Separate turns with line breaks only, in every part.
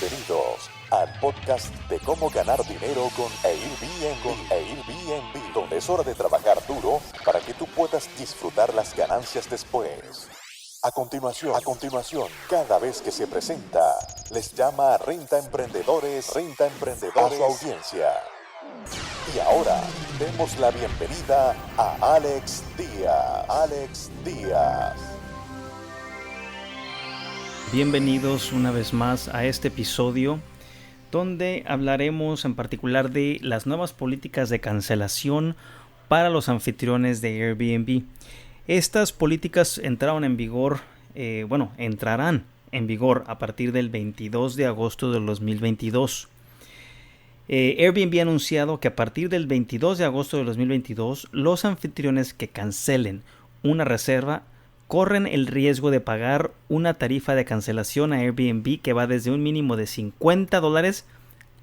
Bienvenidos al podcast de cómo ganar dinero con Airbnb, donde es hora de trabajar duro para que tú puedas disfrutar las ganancias después. A continuación, cada vez que se presenta, les llama Renta Emprendedores a su audiencia. Y ahora, demos la bienvenida a Alex Díaz.
Bienvenidos una vez más a este episodio donde hablaremos en particular de las nuevas políticas de cancelación para los anfitriones de Airbnb. Estas políticas entrarán en vigor a partir del 22 de agosto del 2022. Airbnb ha anunciado que a partir del 22 de agosto de 2022, los anfitriones que cancelen una reserva corren el riesgo de pagar una tarifa de cancelación a Airbnb que va desde un mínimo de $50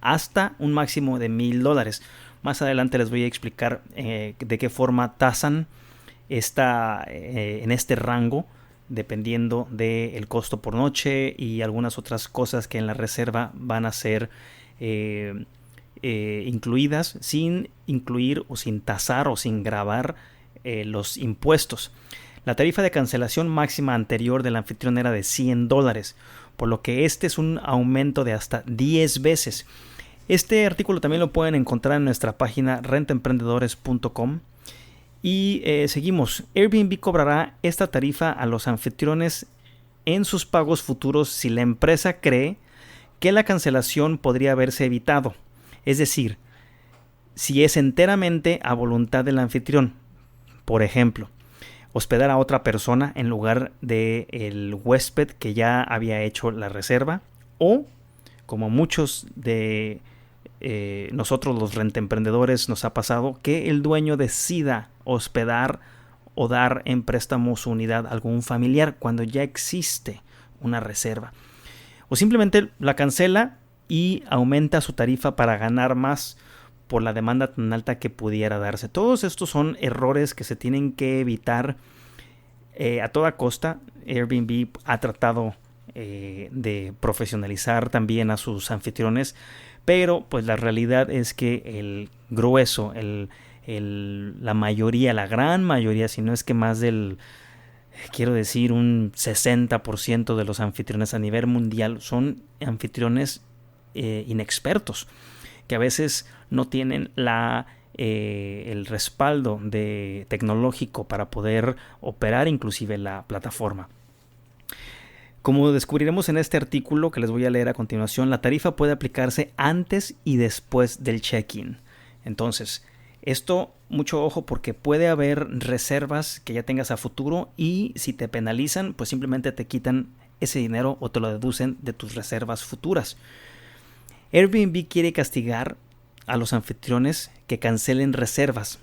hasta un máximo de $1,000. Más adelante les voy a explicar de qué forma tasan en este rango, dependiendo del costo por noche y algunas otras cosas que en la reserva van a ser incluidas sin incluir o sin tasar o sin gravar los impuestos. La tarifa de cancelación máxima anterior del anfitrión era de $100, por lo que este es un aumento de hasta 10 veces. Este artículo también lo pueden encontrar en nuestra página rentaemprendedores.com. Y seguimos. Airbnb cobrará esta tarifa a los anfitriones en sus pagos futuros si la empresa cree que la cancelación podría haberse evitado. Es decir, si es enteramente a voluntad del anfitrión. Por ejemplo, hospedar a otra persona en lugar del huésped que ya había hecho la reserva, o como muchos de nosotros los rentemprendedores nos ha pasado, que el dueño decida hospedar o dar en préstamo su unidad a algún familiar cuando ya existe una reserva, o simplemente la cancela y aumenta su tarifa para ganar más por la demanda tan alta que pudiera darse. Todos estos son errores que se tienen que evitar a toda costa. Airbnb ha tratado de profesionalizar también a sus anfitriones, pero pues la realidad es que el grueso, la mayoría, la gran mayoría, si no es que más del, quiero decir, un 60% de los anfitriones a nivel mundial son anfitriones inexpertos, que a veces no tienen el respaldo tecnológico para poder operar inclusive la plataforma. Como descubriremos en este artículo que les voy a leer a continuación, la tarifa puede aplicarse antes y después del check-in. Entonces, esto mucho ojo, porque puede haber reservas que ya tengas a futuro y si te penalizan, pues simplemente te quitan ese dinero o te lo deducen de tus reservas futuras. Airbnb quiere castigar a los anfitriones que cancelen reservas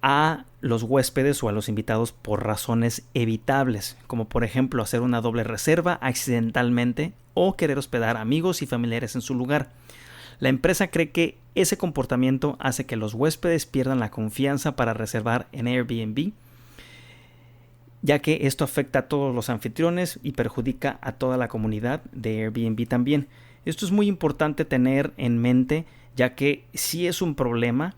a los huéspedes o a los invitados por razones evitables, como por ejemplo hacer una doble reserva accidentalmente o querer hospedar amigos y familiares en su lugar. La empresa cree que ese comportamiento hace que los huéspedes pierdan la confianza para reservar en Airbnb, ya que esto afecta a todos los anfitriones y perjudica a toda la comunidad de Airbnb también. Esto es muy importante tener en mente, ya que sí es un problema,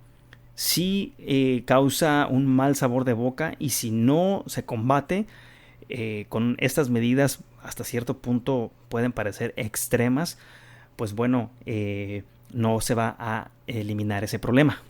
sí causa un mal sabor de boca, y si no se combate con estas medidas, hasta cierto punto pueden parecer extremas, pues bueno, no se va a eliminar ese problema.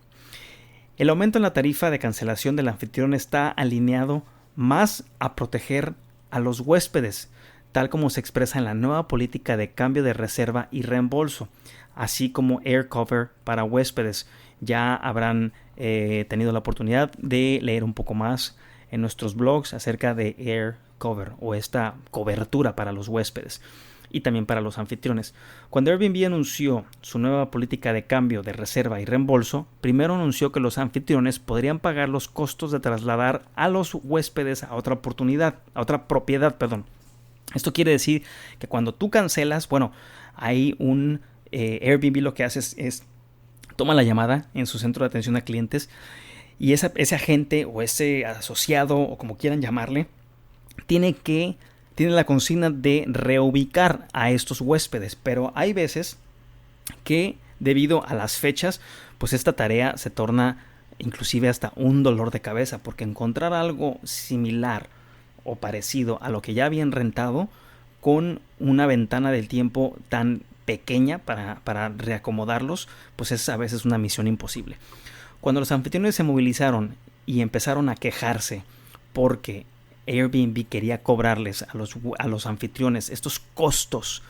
El aumento en la tarifa de cancelación del anfitrión está alineado más a proteger a los huéspedes, tal como se expresa en la nueva política de cambio de reserva y reembolso, así como Air Cover para huéspedes. Ya habrán tenido la oportunidad de leer un poco más en nuestros blogs acerca de Air Cover, o esta cobertura para los huéspedes y también para los anfitriones. Cuando Airbnb anunció su nueva política de cambio de reserva y reembolso, primero anunció que los anfitriones podrían pagar los costos de trasladar a los huéspedes a otra propiedad. Esto quiere decir que cuando tú cancelas, hay un Airbnb lo que hace es toma la llamada en su centro de atención a clientes, y ese agente o ese asociado, o como quieran llamarle, tiene tiene la consigna de reubicar a estos huéspedes, pero hay veces que debido a las fechas, pues esta tarea se torna inclusive hasta un dolor de cabeza, porque encontrar algo similar o parecido a lo que ya habían rentado con una ventana del tiempo tan pequeña para reacomodarlos, pues es a veces una misión imposible. Cuando los anfitriones se movilizaron y empezaron a quejarse porque Airbnb quería cobrarles a los anfitriones estos costos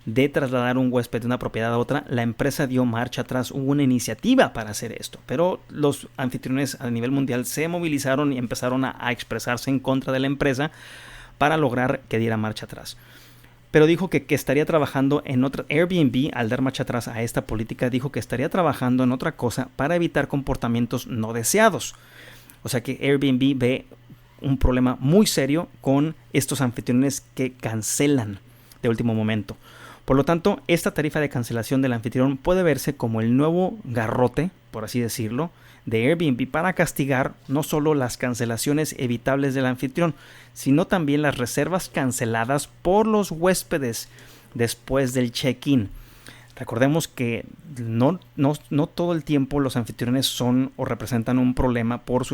de trasladar un huésped de una propiedad a otra, la empresa dio marcha atrás. Hubo una iniciativa para hacer esto, pero los anfitriones a nivel mundial se movilizaron y empezaron a expresarse en contra de la empresa para lograr que diera marcha atrás. Pero dijo que estaría trabajando en otra. Airbnb, al dar marcha atrás a esta política, dijo que estaría trabajando en otra cosa para evitar comportamientos no deseados. O sea que Airbnb ve un problema muy serio con estos anfitriones que cancelan de último momento. Por lo tanto, esta tarifa de cancelación del anfitrión puede verse como el nuevo garrote, por así decirlo, de Airbnb para castigar no solo las cancelaciones evitables del anfitrión, sino también las reservas canceladas por los huéspedes después del check-in. Recordemos que no todo el tiempo los anfitriones son o representan un problema por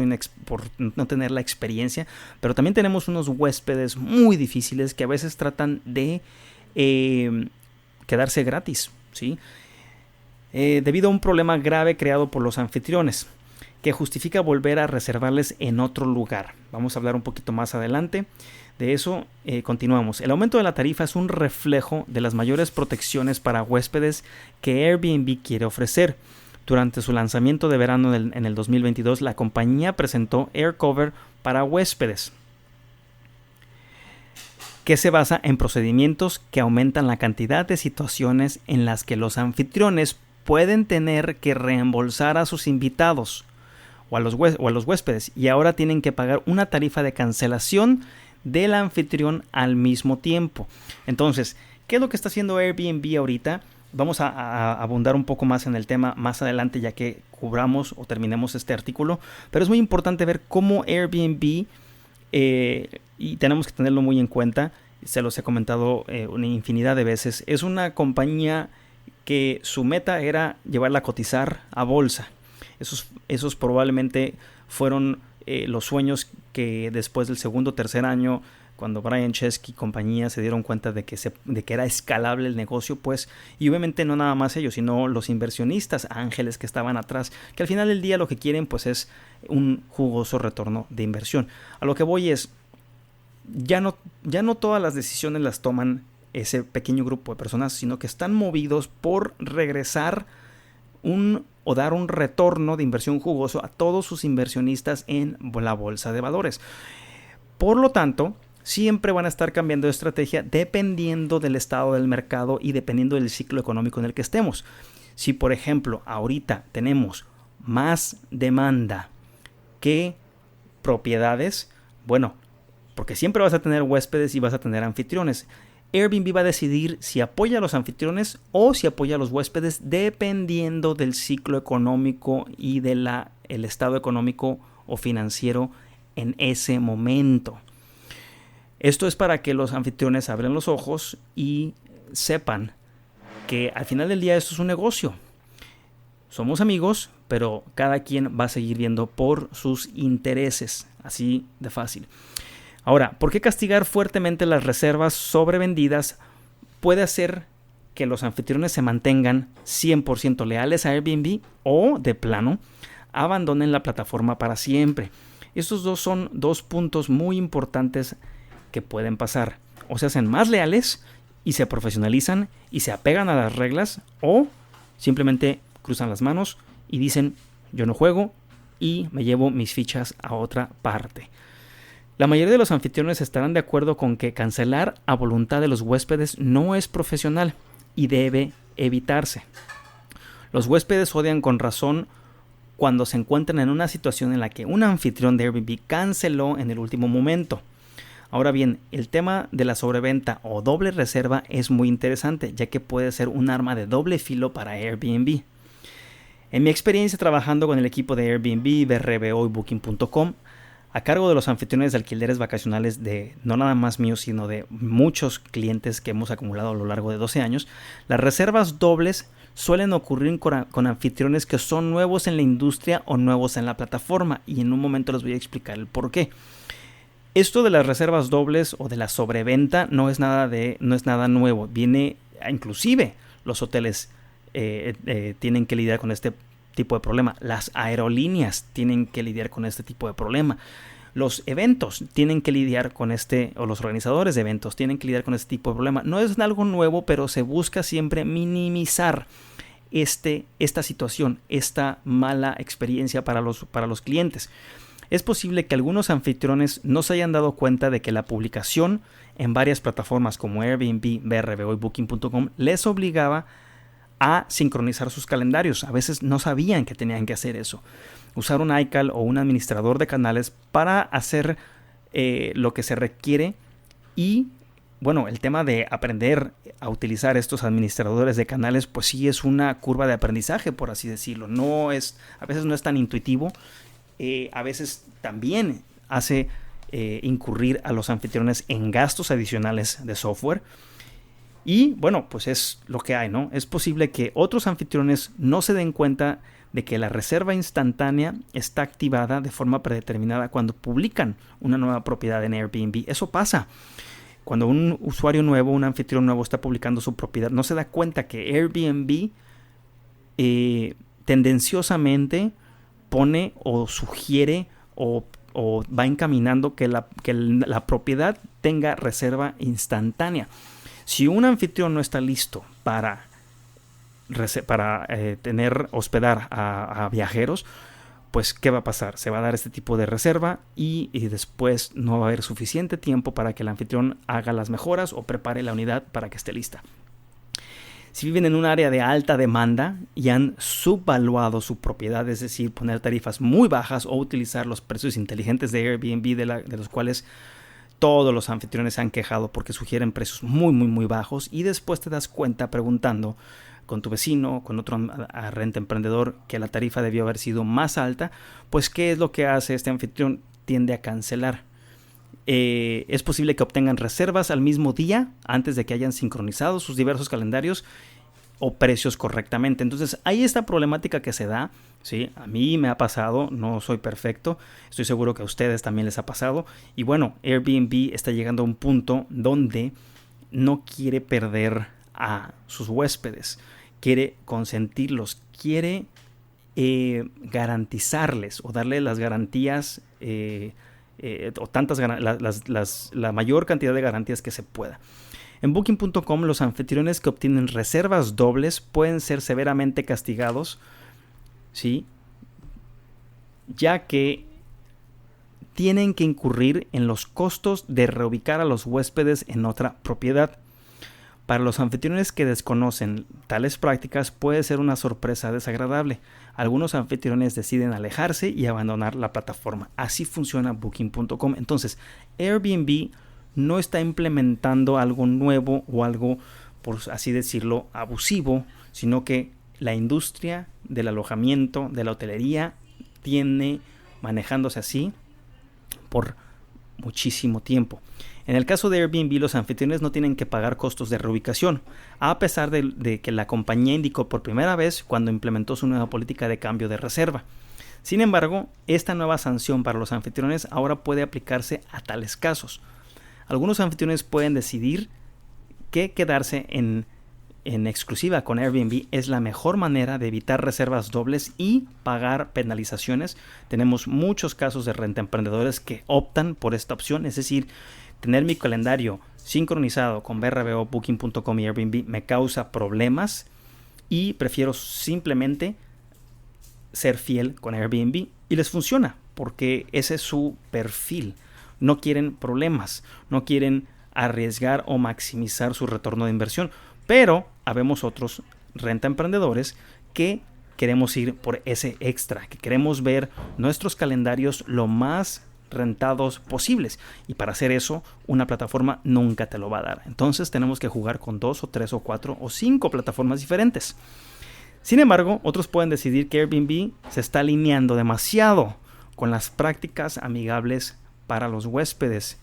no tener la experiencia, pero también tenemos unos huéspedes muy difíciles que a veces tratan de quedarse gratis, ¿sí? Debido a un problema grave creado por los anfitriones, que justifica volver a reservarles en otro lugar. Vamos a hablar un poquito más adelante de eso. Continuamos. El aumento de la tarifa es un reflejo de las mayores protecciones para huéspedes que Airbnb quiere ofrecer. Durante su lanzamiento de verano en el 2022, la compañía presentó AirCover para huéspedes, que se basa en procedimientos que aumentan la cantidad de situaciones en las que los anfitriones pueden tener que reembolsar a sus invitados o a los huéspedes, y ahora tienen que pagar una tarifa de cancelación del anfitrión al mismo tiempo. Entonces, ¿qué es lo que está haciendo Airbnb ahorita? Vamos a abundar un poco más en el tema más adelante, ya que cubramos o terminemos este artículo, pero es muy importante ver cómo Airbnb, y tenemos que tenerlo muy en cuenta, se los he comentado una infinidad de veces, es una compañía que su meta era llevarla a cotizar a bolsa. Esos probablemente fueron los sueños que después del segundo o tercer año, cuando Brian Chesky y compañía se dieron cuenta de que era escalable el negocio, pues, y obviamente no nada más ellos, sino los inversionistas ángeles que estaban atrás, que al final del día lo que quieren pues es un jugoso retorno de inversión. A lo que voy es, ya no todas las decisiones las toman ese pequeño grupo de personas, sino que están movidos por regresar o dar un retorno de inversión jugoso a todos sus inversionistas en la bolsa de valores. Por lo tanto, siempre van a estar cambiando de estrategia dependiendo del estado del mercado y dependiendo del ciclo económico en el que estemos. Si, por ejemplo, ahorita tenemos más demanda que propiedades, bueno, porque siempre vas a tener huéspedes y vas a tener anfitriones. Airbnb va a decidir si apoya a los anfitriones o si apoya a los huéspedes dependiendo del ciclo económico y del estado económico o financiero en ese momento. Esto es para que los anfitriones abran los ojos y sepan que al final del día esto es un negocio. Somos amigos, pero cada quien va a seguir viendo por sus intereses, así de fácil. Ahora, ¿por qué castigar fuertemente las reservas sobrevendidas puede hacer que los anfitriones se mantengan 100% leales a Airbnb o, de plano, abandonen la plataforma para siempre? Estos dos son dos puntos muy importantes que pueden pasar. O se hacen más leales y se profesionalizan y se apegan a las reglas, o simplemente cruzan las manos y dicen, yo no juego y me llevo mis fichas a otra parte. La mayoría de los anfitriones estarán de acuerdo con que cancelar a voluntad de los huéspedes no es profesional y debe evitarse. Los huéspedes odian con razón cuando se encuentran en una situación en la que un anfitrión de Airbnb canceló en el último momento. Ahora bien, el tema de la sobreventa o doble reserva es muy interesante, ya que puede ser un arma de doble filo para Airbnb. En mi experiencia trabajando con el equipo de Airbnb, BRBO y Booking.com, a cargo de los anfitriones de alquileres vacacionales de no nada más míos, sino de muchos clientes que hemos acumulado a lo largo de 12 años, las reservas dobles suelen ocurrir con anfitriones que son nuevos en la industria o nuevos en la plataforma, y en un momento les voy a explicar el por qué. Esto de las reservas dobles o de la sobreventa no es nada nuevo. Viene, inclusive los hoteles tienen que lidiar con este tipo de problema. Las aerolíneas tienen que lidiar con este tipo de problema. Los eventos tienen que lidiar con o los organizadores de eventos tienen que lidiar con este tipo de problema. No es algo nuevo, pero se busca siempre minimizar esta situación, esta mala experiencia para los clientes. Es posible que algunos anfitriones no se hayan dado cuenta de que la publicación en varias plataformas como Airbnb, VRBO y Booking.com les obligaba a sincronizar sus calendarios. A veces no sabían que tenían que hacer eso. Usar un iCal o un administrador de canales para hacer lo que se requiere. Y bueno, el tema de aprender a utilizar estos administradores de canales, pues sí es una curva de aprendizaje, por así decirlo. A veces no es tan intuitivo. A veces también hace incurrir a los anfitriones en gastos adicionales de software. Y bueno, pues es lo que hay, ¿no? Es posible que otros anfitriones no se den cuenta de que la reserva instantánea está activada de forma predeterminada cuando publican una nueva propiedad en Airbnb. Eso pasa. Cuando un usuario nuevo, un anfitrión nuevo está publicando su propiedad, no se da cuenta que Airbnb tendenciosamente pone o sugiere o va encaminando que la propiedad tenga reserva instantánea. Si un anfitrión no está listo para hospedar a viajeros, pues ¿qué va a pasar? Se va a dar este tipo de reserva y después no va a haber suficiente tiempo para que el anfitrión haga las mejoras o prepare la unidad para que esté lista. Si viven en un área de alta demanda y han subvaluado su propiedad, es decir, poner tarifas muy bajas o utilizar los precios inteligentes de Airbnb de los cuales todos los anfitriones se han quejado porque sugieren precios muy, muy, muy bajos, y después te das cuenta preguntando con tu vecino, con otro renta emprendedor, que la tarifa debió haber sido más alta, pues ¿qué es lo que hace este anfitrión? Tiende a cancelar. Es posible que obtengan reservas al mismo día antes de que hayan sincronizado sus diversos calendarios o precios correctamente. Entonces hay esta problemática que se da, ¿sí? A mí me ha pasado, no soy perfecto, estoy seguro que a ustedes también les ha pasado. Y bueno, Airbnb está llegando a un punto donde no quiere perder a sus huéspedes, quiere consentirlos, quiere garantizarles o darle las garantías o la mayor cantidad de garantías que se pueda. En Booking.com, los anfitriones que obtienen reservas dobles pueden ser severamente castigados, ¿sí? Ya que tienen que incurrir en los costos de reubicar a los huéspedes en otra propiedad. Para los anfitriones que desconocen tales prácticas, puede ser una sorpresa desagradable. Algunos anfitriones deciden alejarse y abandonar la plataforma. Así funciona Booking.com. Entonces, Airbnb no está implementando algo nuevo o algo, por así decirlo, abusivo, sino que la industria del alojamiento, de la hotelería, tiene manejándose así por muchísimo tiempo. En el caso de Airbnb, los anfitriones no tienen que pagar costos de reubicación, a pesar de que la compañía indicó por primera vez cuando implementó su nueva política de cambio de reserva. Sin embargo, esta nueva sanción para los anfitriones ahora puede aplicarse a tales casos. Algunos anfitriones pueden decidir que quedarse en exclusiva con Airbnb es la mejor manera de evitar reservas dobles y pagar penalizaciones. Tenemos muchos casos de rentaemprendedores que optan por esta opción, es decir, tener mi calendario sincronizado con VRBO, Booking.com y Airbnb me causa problemas y prefiero simplemente ser fiel con Airbnb, y les funciona porque ese es su perfil. No quieren problemas, no quieren arriesgar o maximizar su retorno de inversión, pero habemos otros rentaemprendedores que queremos ir por ese extra, que queremos ver nuestros calendarios lo más rentados posibles, y para hacer eso una plataforma nunca te lo va a dar. Entonces tenemos que jugar con 2 o 3 o 4 o 5 plataformas diferentes. Sin embargo, otros pueden decidir que Airbnb se está alineando demasiado con las prácticas amigables para los huéspedes,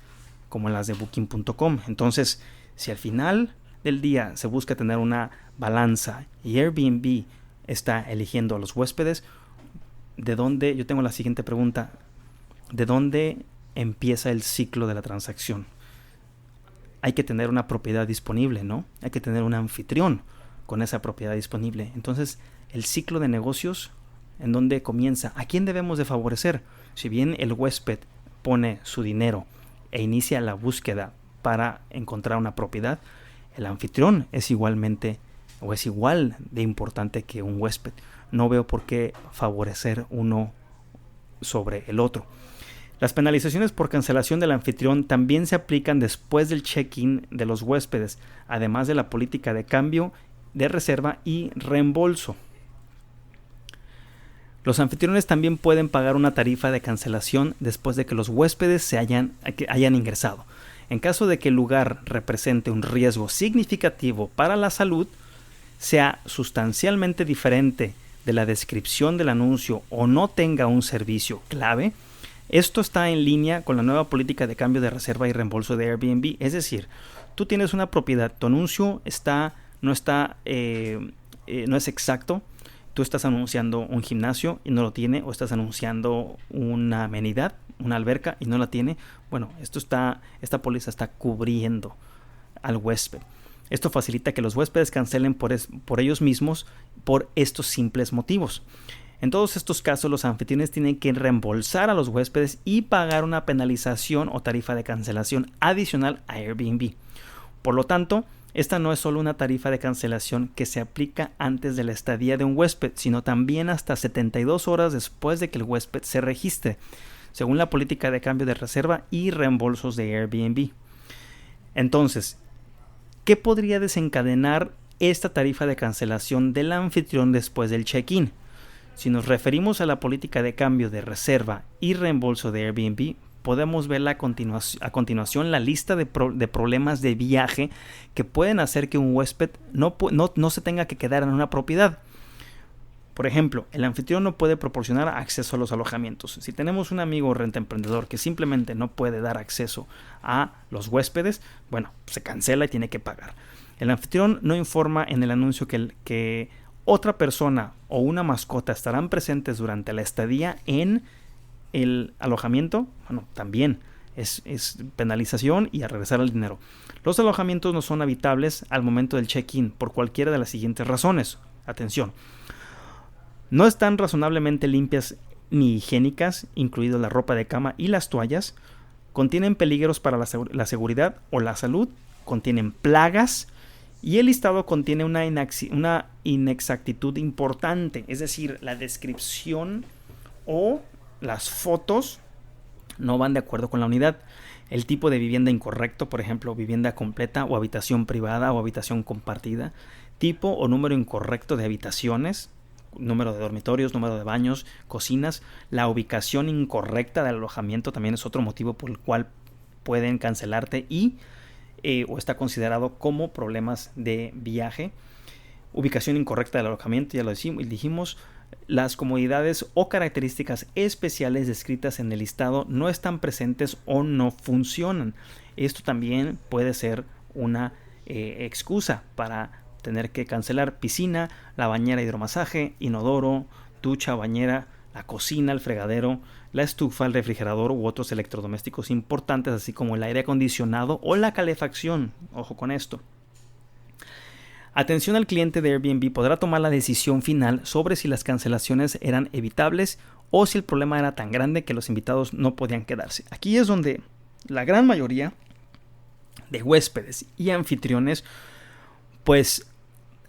como las de Booking.com. Entonces, si al final del día se busca tener una balanza y Airbnb está eligiendo a los huéspedes, ¿de dónde? Yo tengo la siguiente pregunta. ¿De dónde empieza el ciclo de la transacción? Hay que tener una propiedad disponible, ¿no? Hay que tener un anfitrión con esa propiedad disponible. Entonces, el ciclo de negocios, ¿en dónde comienza? ¿A quién debemos de favorecer? Si bien el huésped pone su dinero e inicia la búsqueda para encontrar una propiedad, el anfitrión es igualmente o es igual de importante que un huésped. No veo por qué favorecer uno sobre el otro. Las penalizaciones por cancelación del anfitrión también se aplican después del check-in de los huéspedes, además de la política de cambio, de reserva y reembolso. Los anfitriones también pueden pagar una tarifa de cancelación después de que los huéspedes se hayan ingresado. En caso de que el lugar represente un riesgo significativo para la salud, sea sustancialmente diferente de la descripción del anuncio o no tenga un servicio clave, esto está en línea con la nueva política de cambio de reserva y reembolso de Airbnb. Es decir, tú tienes una propiedad, tu anuncio no es exacto. Tú estás anunciando un gimnasio y no lo tiene, o estás anunciando una amenidad, una alberca y no la tiene. Bueno, esta póliza está cubriendo al huésped. Esto facilita que los huéspedes cancelen por ellos mismos por estos simples motivos. En todos estos casos, los anfitriones tienen que reembolsar a los huéspedes y pagar una penalización o tarifa de cancelación adicional a Airbnb. Por lo tanto, esta no es solo una tarifa de cancelación que se aplica antes de la estadía de un huésped, sino también hasta 72 horas después de que el huésped se registre, según la política de cambio de reserva y reembolsos de Airbnb. Entonces, ¿qué podría desencadenar esta tarifa de cancelación del anfitrión después del check-in? Si nos referimos a la política de cambio de reserva y reembolso de Airbnb, podemos ver a continuación la lista de problemas de viaje que pueden hacer que un huésped no se tenga que quedar en una propiedad. Por ejemplo, el anfitrión no puede proporcionar acceso a los alojamientos. Si tenemos un amigo rentaemprendedor que simplemente no puede dar acceso a los huéspedes, bueno, se cancela y tiene que pagar. El anfitrión no informa en el anuncio que otra persona o una mascota estarán presentes durante la estadía en el alojamiento. Bueno, también es penalización y a regresar el dinero. Los alojamientos no son habitables al momento del check-in por cualquiera de las siguientes razones. Atención. No están razonablemente limpias ni higiénicas, incluido la ropa de cama y las toallas. Contienen peligros para la seguridad o la salud. Contienen plagas. Y el listado contiene una inexactitud importante. Es decir, la descripción o las fotos no van de acuerdo con la unidad. El tipo de vivienda incorrecto, por ejemplo, vivienda completa o habitación privada o habitación compartida. Tipo o número incorrecto de habitaciones. Número de dormitorios, número de baños, cocinas. La ubicación incorrecta del alojamiento también es otro motivo por el cual pueden cancelarte o está considerado como problemas de viaje. Ubicación incorrecta del alojamiento, ya lo dijimos. Las comodidades o características especiales descritas en el listado no están presentes o no funcionan. Esto también puede ser una excusa para tener que cancelar. Piscina, la bañera hidromasaje, inodoro, ducha, bañera, la cocina, el fregadero, la estufa, el refrigerador u otros electrodomésticos importantes, así como el aire acondicionado o la calefacción. Ojo con esto. Atención, al cliente de Airbnb podrá tomar la decisión final sobre si las cancelaciones eran evitables o si el problema era tan grande que los invitados no podían quedarse. Aquí es donde la gran mayoría de huéspedes y anfitriones pues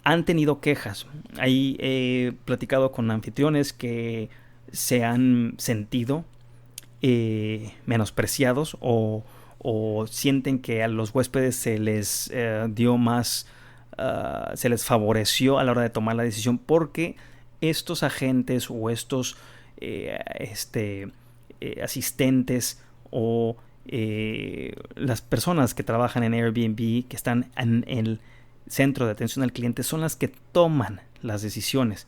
han tenido quejas. Ahí he platicado con anfitriones que se han sentido menospreciados o sienten que a los huéspedes se les dio más, se les favoreció a la hora de tomar la decisión, porque estos agentes o estos asistentes o las personas que trabajan en Airbnb, que están en el centro de atención al cliente, son las que toman las decisiones.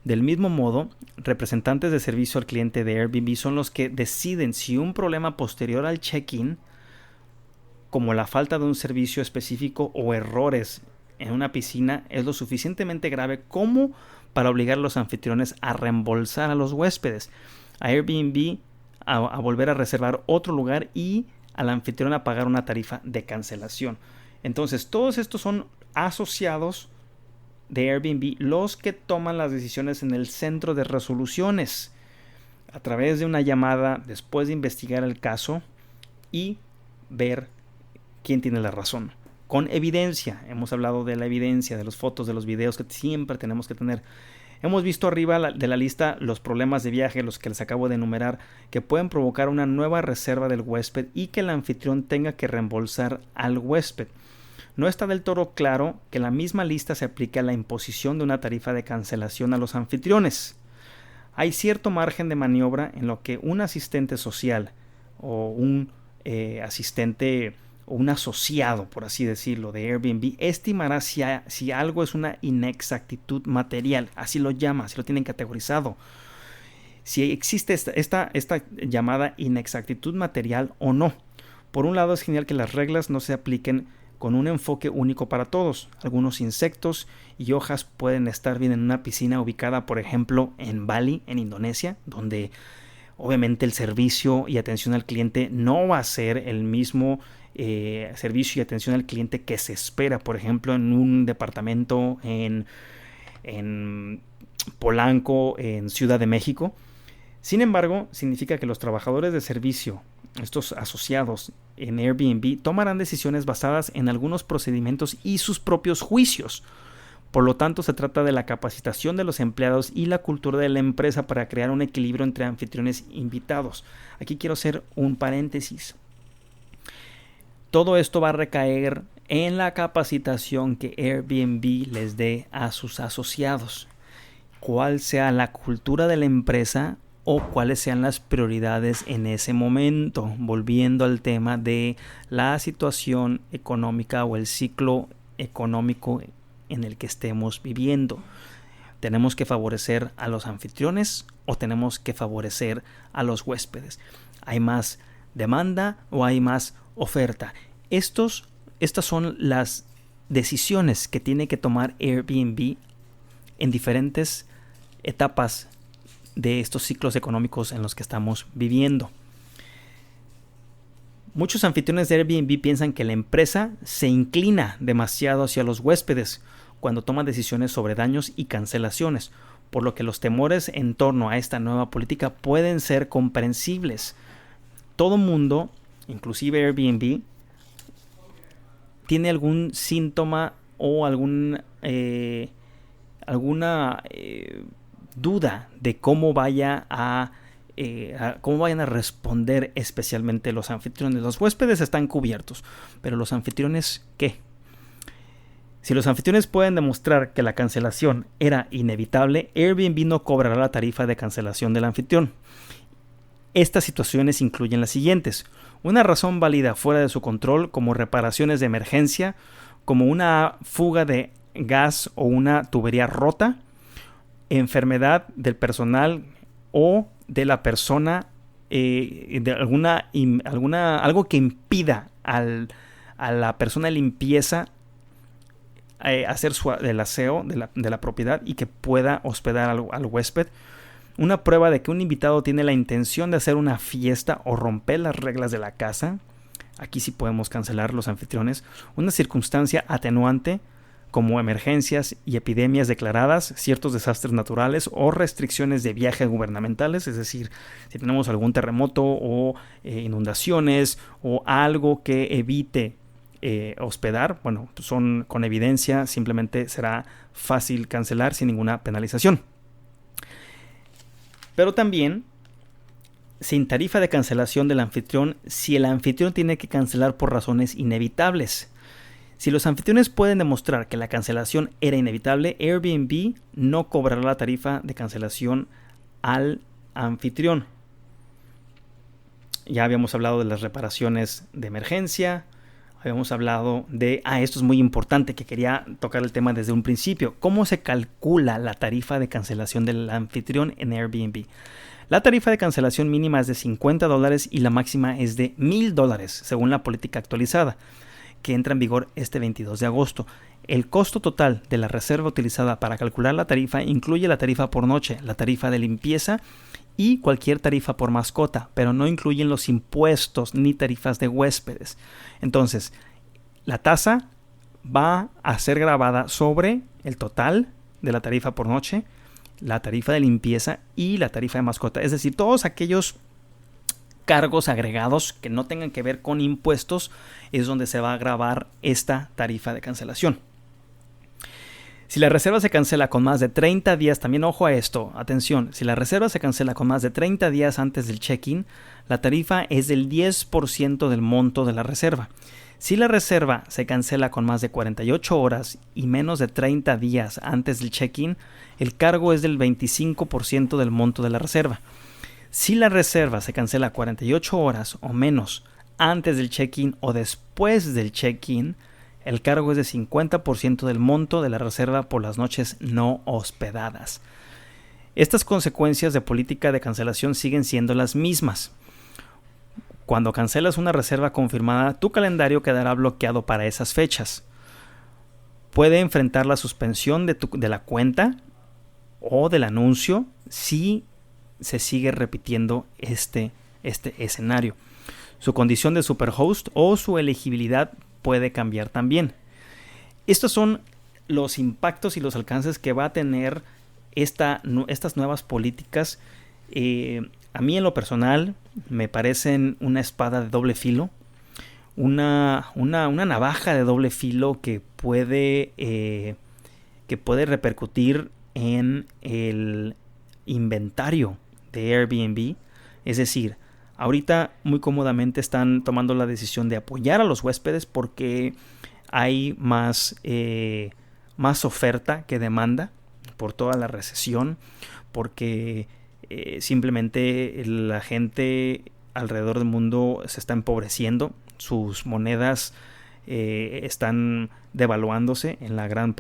Del mismo modo, representantes de servicio al cliente de Airbnb son los que deciden si un problema posterior al check-in, como la falta de un servicio específico o errores en una piscina, es lo suficientemente grave como para obligar a los anfitriones a reembolsar a los huéspedes, a Airbnb a volver a reservar otro lugar y al anfitrión a pagar una tarifa de cancelación. Entonces, todos estos son asociados de Airbnb, los que toman las decisiones en el centro de resoluciones a través de una llamada después de investigar el caso y ver quién tiene la razón. Con evidencia, hemos hablado de la evidencia, de las fotos, de los videos que siempre tenemos que tener. Hemos visto arriba de la lista los problemas de viaje, los que les acabo de enumerar, que pueden provocar una nueva reserva del huésped y que el anfitrión tenga que reembolsar al huésped. No está del todo claro que la misma lista se aplique a la imposición de una tarifa de cancelación a los anfitriones. Hay cierto margen de maniobra en lo que un asistente social o un asistente o un asociado, por así decirlo, de Airbnb estimará si algo es una inexactitud material, así lo llama, así lo tienen categorizado. Si existe esta llamada inexactitud material o no. Por un lado, es genial que las reglas no se apliquen con un enfoque único para todos. Algunos insectos y hojas pueden estar bien en una piscina ubicada, por ejemplo, en Bali, en Indonesia, donde obviamente el servicio y atención al cliente no va a ser el mismo servicio y atención al cliente que se espera, por ejemplo, en un departamento en Polanco, en Ciudad de México. Sin embargo, significa que los trabajadores de servicio, estos asociados en Airbnb, tomarán decisiones basadas en algunos procedimientos y sus propios juicios. Por lo tanto, se trata de la capacitación de los empleados y la cultura de la empresa para crear un equilibrio entre anfitriones e invitados. Aquí quiero hacer un paréntesis. Todo esto va a recaer en la capacitación que Airbnb les dé a sus asociados. Cuál sea la cultura de la empresa o cuáles sean las prioridades en ese momento. Volviendo al tema de la situación económica o el ciclo económico en el que estemos viviendo. ¿Tenemos que favorecer a los anfitriones o tenemos que favorecer a los huéspedes? ¿Hay más demanda o hay más oferta? Estas son las decisiones que tiene que tomar Airbnb en diferentes etapas de estos ciclos económicos en los que estamos viviendo. Muchos anfitriones de Airbnb piensan que la empresa se inclina demasiado hacia los huéspedes cuando toma decisiones sobre daños y cancelaciones, por lo que los temores en torno a esta nueva política pueden ser comprensibles. Todo mundo, inclusive Airbnb, tiene algún síntoma o alguna duda de cómo vayan a responder, especialmente los anfitriones. Los huéspedes están cubiertos, pero los anfitriones, ¿qué? Si los anfitriones pueden demostrar que la cancelación era inevitable, Airbnb no cobrará la tarifa de cancelación del anfitrión. Estas situaciones incluyen las siguientes: una razón válida fuera de su control, como reparaciones de emergencia, como una fuga de gas o una tubería rota, enfermedad del personal o de la persona, de algo que impida a la persona de limpieza hacer el aseo de la propiedad y que pueda hospedar al huésped. Una prueba de que un invitado tiene la intención de hacer una fiesta o romper las reglas de la casa. Aquí sí podemos cancelar los anfitriones. Una circunstancia atenuante como emergencias y epidemias declaradas, ciertos desastres naturales o restricciones de viaje gubernamentales, es decir, si tenemos algún terremoto o inundaciones o algo que evite hospedar, bueno, son con evidencia, simplemente será fácil cancelar sin ninguna penalización. Pero también sin tarifa de cancelación del anfitrión si el anfitrión tiene que cancelar por razones inevitables. Si los anfitriones pueden demostrar que la cancelación era inevitable, Airbnb no cobrará la tarifa de cancelación al anfitrión. Ya habíamos hablado de las reparaciones de emergencia. habíamos hablado de, esto es muy importante, que quería tocar el tema desde un principio. ¿Cómo se calcula la tarifa de cancelación del anfitrión en Airbnb? La tarifa de cancelación mínima es de $50 y la máxima es de $1,000, según la política actualizada, que entra en vigor este 22 de agosto. El costo total de la reserva utilizada para calcular la tarifa incluye la tarifa por noche, la tarifa de limpieza y cualquier tarifa por mascota, pero no incluyen los impuestos ni tarifas de huéspedes. Entonces, la tasa va a ser grabada sobre el total de la tarifa por noche, la tarifa de limpieza y la tarifa de mascota. Es decir, todos aquellos cargos agregados que no tengan que ver con impuestos es donde se va a grabar esta tarifa de cancelación. Si la reserva se cancela con más de 30 días, también ojo a esto, atención, si la reserva se cancela con más de 30 días antes del check-in, la tarifa es del 10% del monto de la reserva. Si la reserva se cancela con más de 48 horas y menos de 30 días antes del check-in, el cargo es del 25% del monto de la reserva. Si la reserva se cancela 48 horas o menos antes del check-in o después del check-in, el cargo es de 50% del monto de la reserva por las noches no hospedadas. Estas consecuencias de política de cancelación siguen siendo las mismas. Cuando cancelas una reserva confirmada, tu calendario quedará bloqueado para esas fechas. Puede enfrentar la suspensión de la cuenta o del anuncio si se sigue repitiendo este escenario. Su condición de superhost o su elegibilidad puede cambiar también. Estos son los impactos y los alcances que va a tener estas nuevas políticas. A mí en lo personal me parecen una espada de doble filo, una navaja de doble filo que puede repercutir en el inventario de Airbnb. Es decir, ahorita muy cómodamente están tomando la decisión de apoyar a los huéspedes porque hay más oferta que demanda por toda la recesión, porque simplemente la gente alrededor del mundo se está empobreciendo, sus monedas están devaluándose en la gran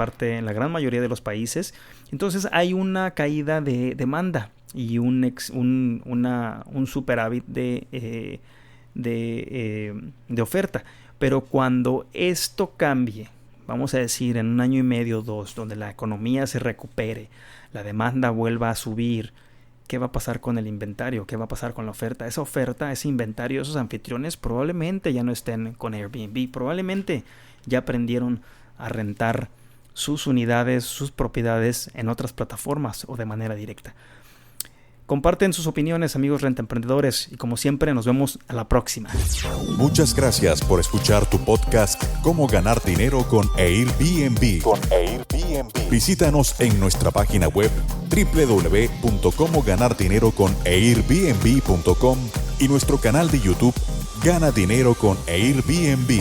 mayoría de los países. Entonces hay una caída de demanda y un superávit de oferta. Pero cuando esto cambie, vamos a decir en 1 año y medio, 2, donde la economía se recupere, la demanda vuelva a subir, ¿qué va a pasar con el inventario? ¿Qué va a pasar con la oferta? Esa oferta, ese inventario, esos anfitriones probablemente ya no estén con Airbnb. Probablemente ya aprendieron a rentar sus unidades, sus propiedades en otras plataformas o de manera directa. Comparten sus opiniones, amigos rentaemprendedores, y como siempre nos vemos a la próxima.
Muchas gracias por escuchar tu podcast Cómo ganar dinero con Airbnb. Visítanos en nuestra página web www.comoganardineroconairbnb.com y nuestro canal de YouTube Gana Dinero con Airbnb.